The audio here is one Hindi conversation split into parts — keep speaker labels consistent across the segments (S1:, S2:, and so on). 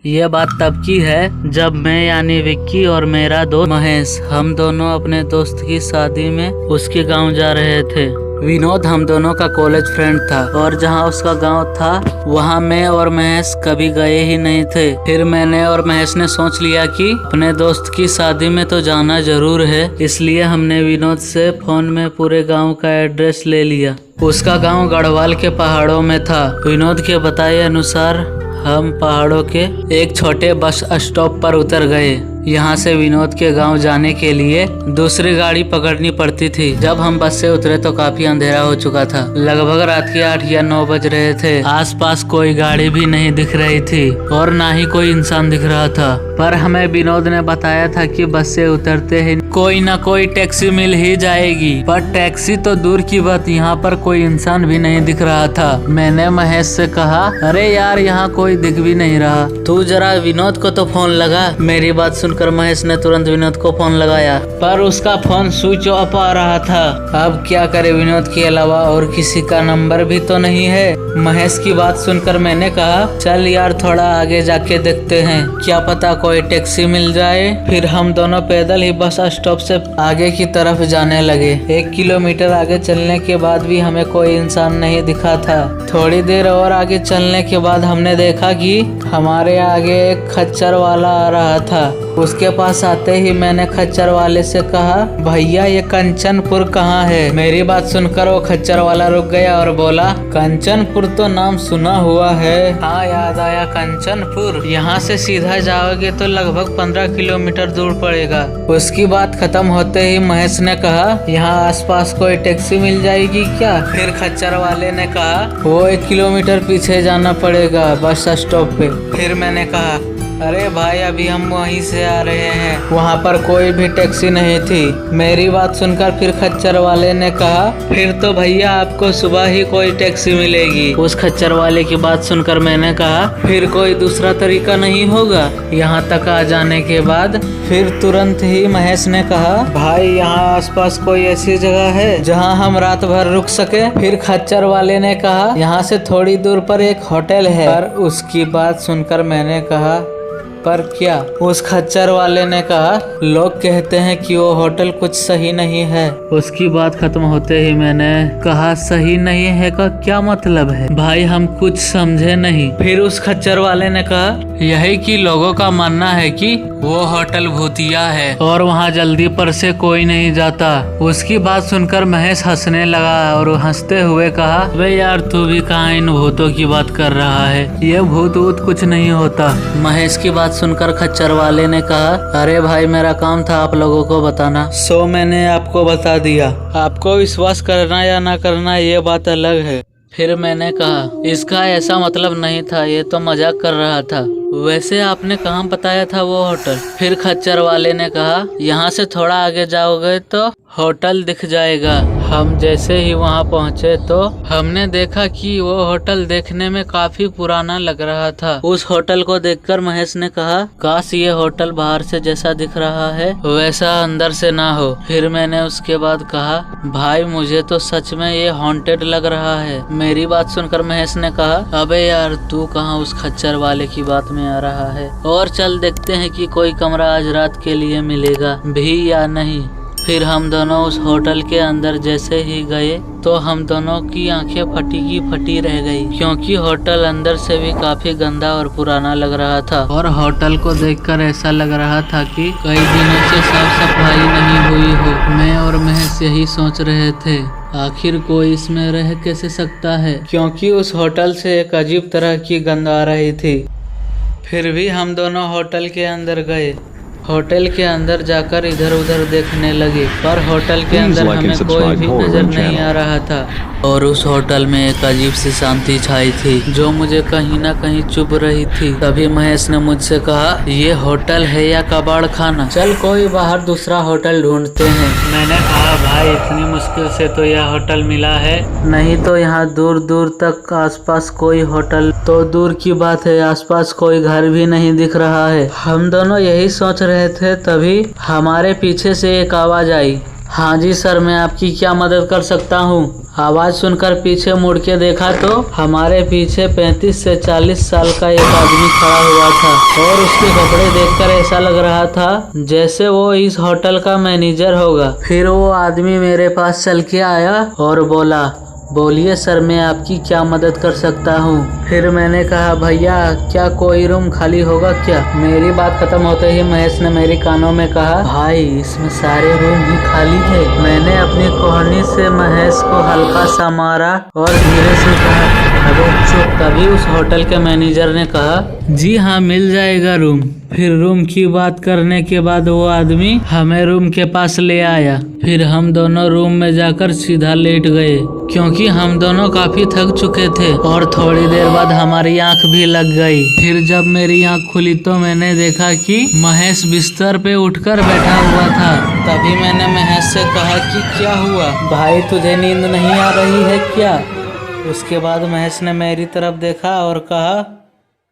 S1: ये बात तब की है जब मैं यानी विक्की और मेरा दोस्त महेश हम दोनों अपने दोस्त की शादी में उसके गांव जा रहे थे। विनोद हम दोनों का कॉलेज फ्रेंड था और जहां उसका गांव था वहां मैं और महेश कभी गए ही नहीं थे। फिर मैंने और महेश ने सोच लिया कि अपने दोस्त की शादी में तो जाना जरूर है, इसलिए हमने विनोद से फोन में पूरे गांव का एड्रेस ले लिया। उसका गांव गढ़वाल के पहाड़ों में था। विनोद के बताए अनुसार हम पहाड़ों के एक छोटे बस स्टॉप पर उतर गए। यहाँ से विनोद के गांव जाने के लिए दूसरी गाड़ी पकड़नी पड़ती थी। जब हम बस से उतरे तो काफी अंधेरा हो चुका था। लगभग रात के 8 या 9 बज रहे थे। आसपास कोई गाड़ी भी नहीं दिख रही थी और ना ही कोई इंसान दिख रहा था। पर हमें विनोद ने बताया था कि बस से उतरते ही कोई ना कोई टैक्सी मिल ही जाएगी। पर टैक्सी तो दूर की बात, यहाँ पर कोई इंसान भी नहीं दिख रहा था। मैंने महेश से कहा, अरे यार यहाँ कोई दिख भी नहीं रहा, तू जरा विनोद को तो फोन लगा। मेरी बात सुनकर महेश ने तुरंत विनोद को फोन लगाया, पर उसका फोन स्विच ऑफ आ रहा था। अब क्या करे, विनोद के अलावा और किसी का नंबर भी तो नहीं है। महेश की बात सुनकर मैंने कहा, चल यार थोड़ा आगे जाके देखते हैं, क्या पता कोई टैक्सी मिल जाए। फिर हम दोनों पैदल ही बस स्टॉप से आगे की तरफ जाने लगे। 1 किलोमीटर आगे चलने के बाद भी हमें कोई इंसान नहीं दिखा था। थोड़ी देर और आगे चलने के बाद हमने देखा कि हमारे आगे एक खच्चर वाला आ रहा था। उसके पास आते ही मैंने खच्चर वाले से कहा, भैया ये कंचनपुर कहाँ है। मेरी बात सुनकर वो खच्चर वाला रुक गया और बोला, कंचनपुर तो नाम सुना हुआ है। हाँ याद आया, कंचनपुर। यहाँ से सीधा जाओगे तो लगभग 15 किलोमीटर दूर पड़ेगा। उसकी बात खत्म होते ही महेश ने कहा, यहाँ आसपास कोई टैक्सी मिल जाएगी क्या। फिर खच्चर वाले ने कहा, वो 1 किलोमीटर पीछे जाना पड़ेगा बस स्टॉप पे। फिर मैंने कहा, अरे भाई अभी हम वहीं से आ रहे हैं, वहाँ पर कोई भी टैक्सी नहीं थी। मेरी बात सुनकर फिर खच्चर वाले ने कहा, फिर तो भैया आपको सुबह ही कोई टैक्सी मिलेगी। उस खच्चर वाले की बात सुनकर मैंने कहा, फिर कोई दूसरा तरीका नहीं होगा यहाँ तक आ जाने के बाद। फिर तुरंत ही महेश ने कहा, भाई यहाँ आसपास कोई ऐसी जगह है जहाँ हम रात भर रुक सके। फिर खच्चर वाले ने कहा, यहाँ से थोड़ी दूर पर एक होटल है। पर उसकी बात सुनकर मैंने कहा, पर क्या। उस खच्चर वाले ने कहा, लोग कहते हैं कि वो होटल कुछ सही नहीं है। उसकी बात खत्म होते ही मैंने कहा, सही नहीं है का क्या मतलब है भाई, हम कुछ समझे नहीं। फिर उस खच्चर वाले ने कहा, यही कि लोगों का मानना है कि वो होटल भूतिया है और वहाँ जल्दी पर से कोई नहीं जाता। उसकी बात सुनकर महेश हंसने लगा और हंसते हुए कहा, वे यार तू भी कहाँ इन भूतों की बात कर रहा है, ये भूत वूत कुछ नहीं होता। महेश की बात सुनकर खच्चर वाले ने कहा, अरे भाई मेरा काम था आप लोगों को बताना, सो मैंने आपको बता दिया। आपको विश्वास करना या ना करना ये बात अलग है। फिर मैंने कहा, इसका ऐसा मतलब नहीं था, ये तो मजाक कर रहा था। वैसे आपने कहाँ बताया था वो होटल। फिर खच्चर वाले ने कहा, यहाँ से थोड़ा आगे जाओगे तो होटल दिख जाएगा। हम जैसे ही वहाँ पहुँचे तो हमने देखा कि वो होटल देखने में काफी पुराना लग रहा था। उस होटल को देखकर महेश ने कहा, काश ये होटल बाहर से जैसा दिख रहा है वैसा अंदर से ना हो। फिर मैंने उसके बाद कहा, भाई मुझे तो सच में ये हॉन्टेड लग रहा है। मेरी बात सुनकर महेश ने कहा, अबे यार तू कहाँ उस खच्चर वाले की बात में आ रहा है, और चल देखते हैं कि कोई कमरा आज रात के लिए मिलेगा भी या नहीं। फिर हम दोनों उस होटल के अंदर जैसे ही गए तो हम दोनों की आंखें फटी की फटी रह गई, क्योंकि होटल अंदर से भी काफी गंदा और पुराना लग रहा था और होटल को देखकर ऐसा लग रहा था कि कई दिनों से साफ सफाई नहीं हुई हो। मैं और महेश यही सोच रहे थे, आखिर कोई इसमें रह कैसे सकता है, क्योंकि उस होटल से एक अजीब तरह की गंध आ रही थी। फिर भी हम दोनों होटल के अंदर गए। होटल के अंदर जाकर इधर उधर देखने लगे, पर होटल के अंदर हमें कोई भी नजर नहीं आ रहा था और उस होटल में एक अजीब सी शांति छाई थी जो मुझे कहीं ना कहीं चुभ रही थी। तभी महेश ने मुझसे कहा, ये होटल है या कबाड़ खाना, चल कोई बाहर दूसरा होटल ढूंढते हैं। मैंने कहा, भाई इतनी मुश्किल से तो यह होटल मिला है, नहीं तो यहाँ दूर दूर तक आसपास कोई होटल तो दूर की बात है, आसपास कोई घर भी नहीं दिख रहा है। हम दोनों यही सोच रहे थे, तभी हमारे पीछे से एक आवाज आई। हाँ जी सर, मैं आपकी क्या मदद कर सकता हूँ। आवाज सुनकर पीछे मुड़ के देखा तो हमारे पीछे 35 से 40 साल का एक आदमी खड़ा हुआ था और उसके कपड़े देखकर ऐसा लग रहा था जैसे वो इस होटल का मैनेजर होगा। फिर वो आदमी मेरे पास चल के आया और बोला, बोलिए सर, मैं आपकी क्या मदद कर सकता हूँ। फिर मैंने कहा, भैया क्या कोई रूम खाली होगा क्या। मेरी बात खत्म होते ही महेश ने मेरे कानों में कहा, भाई इसमें सारे रूम ही खाली है। मैंने अपनी कोहनी से महेश को हल्का सा मारा और धीरे से कहा, अबे चुप। तभी उस होटल के मैनेजर ने कहा, जी हाँ मिल जाएगा रूम। फिर रूम की बात करने के बाद वो आदमी हमें रूम के पास ले आया। फिर हम दोनों रूम में जाकर सीधा लेट गए क्योंकि हम दोनों काफी थक चुके थे और थोड़ी देर बाद हमारी आंख भी लग गई। फिर जब मेरी आंख खुली तो मैंने देखा कि महेश बिस्तर पे उठकर बैठा हुआ था। तभी मैंने महेश से कहा कि क्या हुआ भाई, तुझे नींद नहीं आ रही है क्या। उसके बाद महेश ने मेरी तरफ देखा और कहा,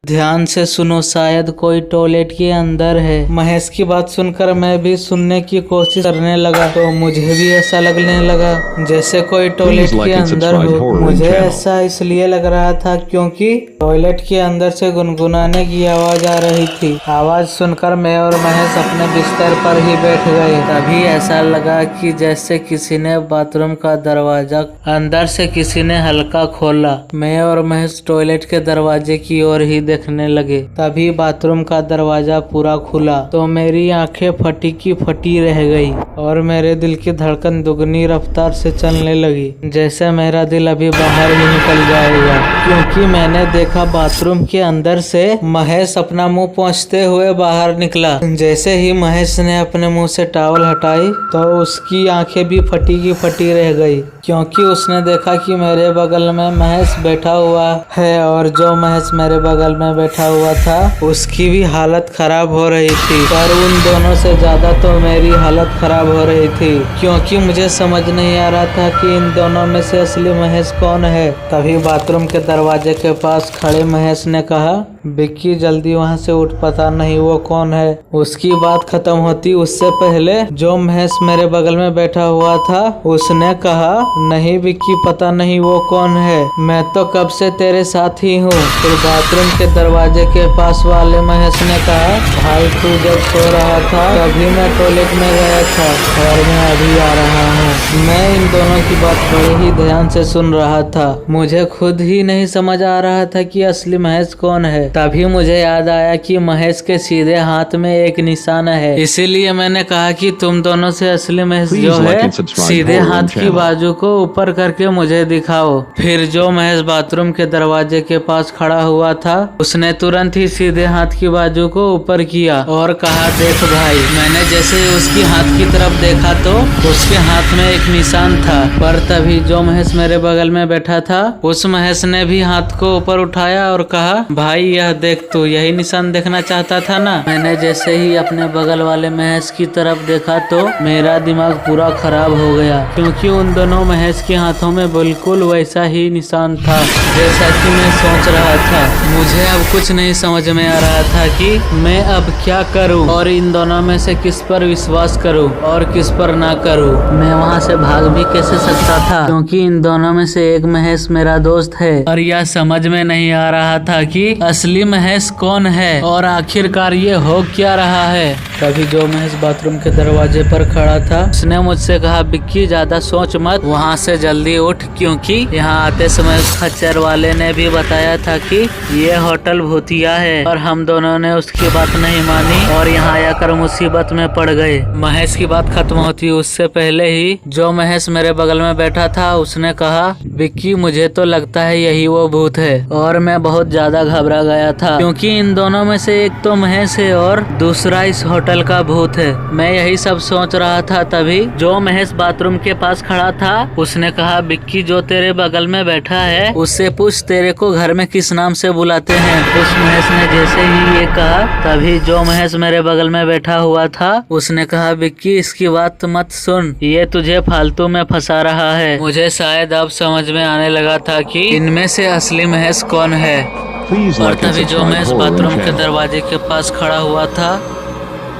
S1: ध्यान से सुनो, शायद कोई टॉयलेट के अंदर है। महेश की बात सुनकर मैं भी सुनने की कोशिश करने लगा तो मुझे भी ऐसा लगने लगा जैसे कोई टॉयलेट के अंदर हो। मुझे ऐसा इसलिए लग रहा था क्योंकि टॉयलेट के अंदर से गुनगुनाने की आवाज आ रही थी। आवाज सुनकर मैं और महेश अपने बिस्तर पर ही बैठ गए। तभी ऐसा लगा कि जैसे किसी ने बाथरूम का दरवाजा अंदर से किसी ने हल्का खोला। मैं और महेश टॉयलेट के दरवाजे की ओर ही देखने लगे। तभी बाथरूम का दरवाजा पूरा खुला तो मेरी आंखें फटी की फटी रह गई और मेरे दिल की धड़कन दुगनी रफ्तार से चलने लगी, जैसे मेरा दिल अभी बाहर ही निकल जाएगा। क्योंकि मैंने देखा बाथरूम के अंदर से महेश अपना मुंह पोंछते हुए बाहर निकला। जैसे ही महेश ने अपने मुंह से टॉवल हटाई तो उसकी आंखें भी फटी की फटी रह गई क्योंकि उसने देखा कि मेरे बगल में महेश बैठा हुआ है और जो महेश मेरे बगल में बैठा हुआ था उसकी भी हालत खराब हो रही थी। पर उन दोनों से ज्यादा तो मेरी हालत खराब हो रही थी क्योंकि मुझे समझ नहीं आ रहा था कि इन दोनों में से असली महेश कौन है। तभी बाथरूम के दरवाजे के पास खड़े महेश ने कहा, विक्की जल्दी वहां से उठ, पता नहीं वो कौन है। उसकी बात खत्म होती उससे पहले जो महेश मेरे बगल में बैठा हुआ था उसने कहा, नहीं विक्की पता नहीं वो कौन है, मैं तो कब से तेरे साथ ही हूँ। फिर बाथरूम के दरवाजे के पास वाले महेश ने कहा, भाई तू जब सो रहा था तभी मैं टॉयलेट में गया था और मैं अभी आ रहा हूँ। मैं इन दोनों की बात बड़े ही ध्यान से सुन रहा था। मुझे खुद ही नहीं समझ आ रहा था कि असली महेश कौन है। तभी मुझे याद आया कि महेश के सीधे हाथ में एक निशान है, इसीलिए मैंने कहा कि तुम दोनों से असली महेश जो है सीधे हाथ की बाजू को ऊपर करके मुझे दिखाओ। फिर जो महेश बाथरूम के दरवाजे के पास खड़ा हुआ था उसने तुरंत ही सीधे हाथ की बाजू को ऊपर किया और कहा, देख भाई। मैंने जैसे ही उसकी हाथ की तरफ देखा तो उसके हाथ में एक निशान था। पर तभी जो महेश मेरे बगल में बैठा था उस महेश ने भी हाथ को ऊपर उठाया और कहा, भाई यह देख, तू यही निशान देखना चाहता था ना। मैंने जैसे ही अपने बगल वाले महेश की तरफ देखा तो मेरा दिमाग पूरा खराब हो गया क्योंकि उन दोनों महेश के हाथों में बिल्कुल वैसा ही निशान था जैसा कि मैं सोच रहा था। मुझे अब कुछ नहीं समझ में आ रहा था कि मैं अब क्या करूं और इन दोनों में से किस पर विश्वास करूं और किस पर ना करूं। मैं वहां से भाग भी कैसे सकता था क्योंकि इन दोनों में से एक महेश मेरा दोस्त है और यह समझ में नहीं आ रहा था कि असली महेश कौन है और आखिरकार ये हो क्या रहा है। तभी जो महेश बाथरूम के दरवाजे पर खड़ा था उसने मुझसे कहा, विक्की ज्यादा सोच मत, वहाँ से जल्दी उठ क्योंकि यहाँ आते समय खच्चर वाले ने भी बताया था कि ये होटल भूतिया है। और हम दोनों ने उसकी बात नहीं मानी और यहाँ आकर मुसीबत में पड़ गए। महेश की बात खत्म होती उससे पहले ही जो महेश मेरे बगल में बैठा था उसने कहा, विक्की मुझे तो लगता है यही वो भूत है। और मैं बहुत ज्यादा घबरा गया था क्योंकि इन दोनों में से एक तो महेश है और दूसरा इस होटल का भूत है। मैं यही सब सोच रहा था तभी जो महेश बाथरूम के पास खड़ा था उसने कहा, विक्की जो तेरे बगल में बैठा है उससे पूछ तेरे को घर में किस नाम से बुलाते हैं। उस महेश ने जैसे ही ये कहा तभी जो महेश मेरे बगल में बैठा हुआ था उसने कहा, विक्की इसकी बात मत सुन, ये तुझे फालतू में फंसा रहा है। मुझे शायद अब समझ में आने लगा था कि इनमें से असली महेश कौन है। और तभी जो महेश बाथरूम के दरवाजे के पास खड़ा हुआ था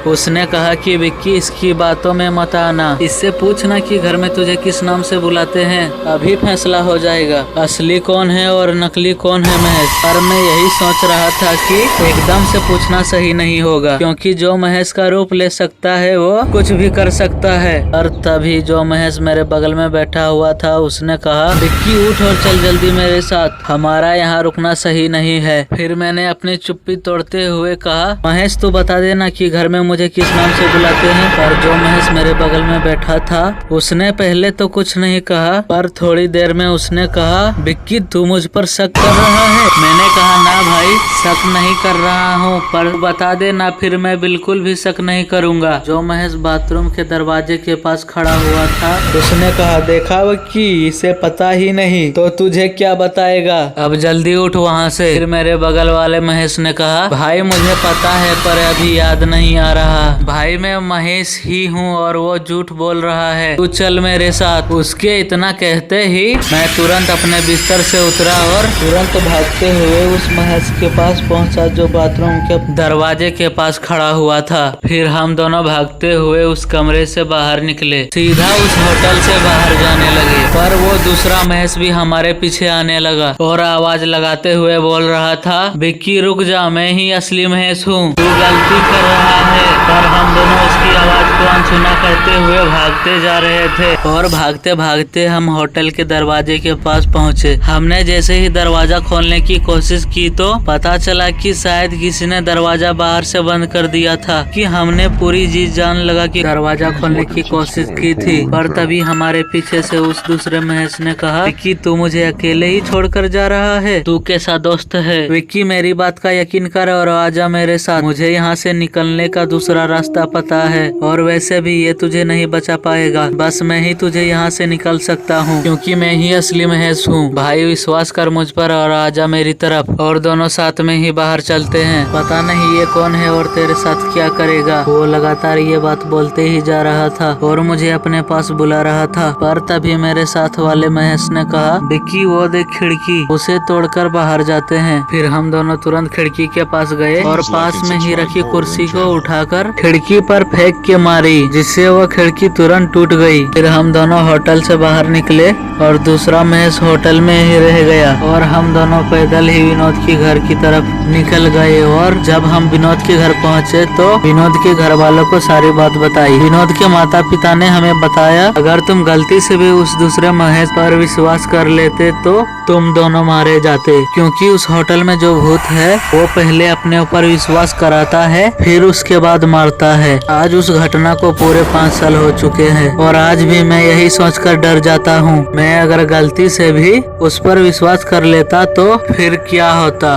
S1: उसने कहा कि विक्की इसकी बातों में मत आना, इससे पूछना कि घर में तुझे किस नाम से बुलाते हैं, अभी फैसला हो जाएगा असली कौन है और नकली कौन है महेश। पर मैं यही सोच रहा था कि एकदम से पूछना सही नहीं होगा, क्योंकि जो महेश का रूप ले सकता है वो कुछ भी कर सकता है। और तभी जो महेश मेरे बगल में बैठा हुआ था उसने कहा, विक्की उठ और चल जल्दी मेरे साथ, हमारा यहाँ रुकना सही नहीं है। फिर मैंने अपनी चुप्पी तोड़ते हुए कहा, महेश तू बता देना कि घर में मुझे किस नाम से बुलाते हैं। पर जो महेश मेरे बगल में बैठा था उसने पहले तो कुछ नहीं कहा, पर थोड़ी देर में उसने कहा, विक्की तू मुझ पर शक कर रहा है। मैंने कहा, ना भाई शक नहीं कर रहा हूँ, पर बता देना फिर मैं बिल्कुल भी शक नहीं करूँगा। जो महेश बाथरूम के दरवाजे के पास खड़ा हुआ था उसने कहा, देखा विक्की इसे पता ही नहीं तो तुझे क्या बताएगा, अब जल्दी उठ वहाँ से। फिर मेरे बगल वाले महेश ने कहा, भाई मुझे पता है पर अभी याद नहीं आ रहा। भाई मैं महेश ही हूँ और वो झूठ बोल रहा है, तू चल मेरे साथ। उसके इतना कहते ही मैं तुरंत अपने बिस्तर से उतरा और तुरंत भागते हुए उस महेश के पास पहुंचा जो बाथरूम के दरवाजे के पास खड़ा हुआ था। फिर हम दोनों भागते हुए उस कमरे से बाहर निकले, सीधा उस होटल से बाहर जाने लगे। पर वो दूसरा महेश भी हमारे पीछे आने लगा और आवाज लगाते हुए बोल रहा था, विक्की रुक जा, मैं ही असली महेश हूँ, तू गलती कर रहा है। पर हम दोनों उसकी आवाज को अनसुना करते हुए भागते जा रहे थे और भागते भागते हम होटल के दरवाजे के पास पहुँचे। हमने जैसे ही दरवाजा खोलने की कोशिश की तो पता चला कि शायद किसी ने दरवाजा बाहर से बंद कर दिया था, कि हमने पूरी जी जान लगा कि दरवाजा खोलने की कोशिश की थी। पर तभी हमारे पीछे से उस दूसरे महेश ने कहा, विक्की तू मुझे अकेले ही छोड़कर जा रहा है, तू कैसा दोस्त है। विक्की मेरी बात का यकीन कर और आजा मेरे साथ, मुझे यहाँ से निकलने का दूसरा रास्ता पता है और वैसे भी ये तुझे नहीं बचा पाएगा, बस मैं ही तुझे यहाँ से निकल सकता हूँ, क्योंकि मैं ही असली महेश हूँ। भाई विश्वास कर मुझ पर और आजा मेरी तरफ, और दोनों साथ में ही बाहर चलते हैं। पता नहीं ये कौन है और तेरे साथ क्या करेगा। वो लगातार ये बात बोलते ही जा रहा था और मुझे अपने पास बुला रहा था। पर तभी मेरे साथ वाले महेश ने कहा, विक्की वो देख खिड़की, उसे तोड़कर बाहर जाते हैं। फिर हम दोनों तुरंत खिड़की के पास गए और पास में ही रखी कुर्सी को उठाकर खिड़की पर फेंक के मारी, जिससे वो खिड़की तुरंत टूट गई। फिर हम दोनों होटल से बाहर निकले और दूसरा महेश होटल में ही रह गया और हम दोनों पैदल ही विनोद के घर की तरफ निकल गए। और जब हम विनोद के घर पहुंचे तो विनोद के घर वालों को सारी बात बताई। विनोद के माता पिता ने हमें बताया, अगर तुम गलती से भी उस दूसरे महेश पर विश्वास कर लेते तो तुम दोनों मारे जाते, क्योंकि उस होटल में जो भूत है वो पहले अपने ऊपर विश्वास कराता है फिर उसके बाद मारता है। आज उस घटना को पूरे 5 साल हो चुके हैं और आज भी मैं यही सोचकर डर जाता हूँ, मैं अगर गलती से भी उस पर विश्वास कर लेता तो फिर क्या होता।